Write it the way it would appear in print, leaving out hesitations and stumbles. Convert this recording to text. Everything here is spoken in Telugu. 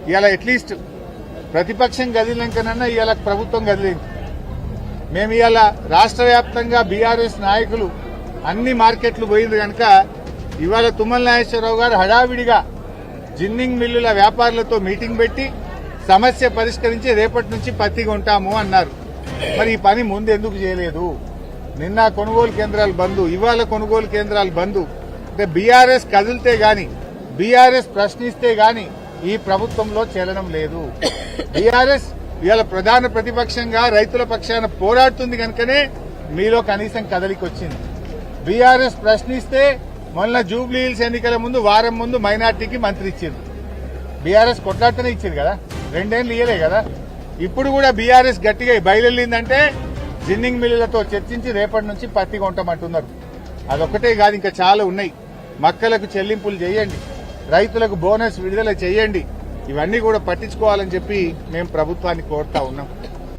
ఇవాళ అట్లీస్ట్ ప్రతిపక్షం కదిలినాకనన్నా ఇవాళ ప్రభుత్వం కదిలింది. మేము ఇవాళ రాష్ట్ర వ్యాప్తంగా బీఆర్ఎస్ నాయకులు అన్ని మార్కెట్లు పోయింది కనుక ఇవాళ తుమ్మల నాగేశ్వరరావు గారు హడావిడిగా జిన్నింగ్ మిల్లుల వ్యాపారులతో మీటింగ్ పెట్టి సమస్య పరిష్కరించి రేపటి నుంచి పత్తి కొంటాము అన్నారు. మరి ఈ పని ముందు ఎందుకు చేయలేదు? నిన్న కొనుగోలు కేంద్రాలు బంద్, ఇవాళ కొనుగోలు కేంద్రాలు బంద్. అంటే బీఆర్ఎస్ కదిలితే గాని, బీఆర్ఎస్ ప్రశ్నిస్తే గాని ఈ ప్రభుత్వంలో చలనం లేదు. బీఆర్ఎస్ ఇవాళ ప్రధాన ప్రతిపక్షంగా రైతుల పక్షాన పోరాడుతుంది కనుకనే మీలో కనీసం కదలికి వచ్చింది. బీఆర్ఎస్ ప్రశ్నిస్తే మొన్న జూబ్లీ హిల్స్ ఎన్నికల ముందు వారం ముందు మైనార్టీకి మంత్రి ఇచ్చింది. బీఆర్ఎస్ కొట్లాడుతూనే ఇచ్చింది కదా, 2 ఏళ్ళు ఇయ్యలే కదా. ఇప్పుడు కూడా బీఆర్ఎస్ గట్టిగా బయలుదేరిందంటే జిన్నింగ్ మిల్లులతో చర్చించి రేపటి నుంచి పత్తి కొంటామంటున్నారు. అదొక్కటే కాదు, ఇంకా చాలా ఉన్నాయి. మక్కలకు చెల్లింపులు చేయండి, రైతులకు బోనస్ విడుదల చేయండి, ఇవన్నీ కూడా పట్టించుకోవాలని చెప్పి మేము ప్రభుత్వాన్ని కోరుతా ఉన్నాం.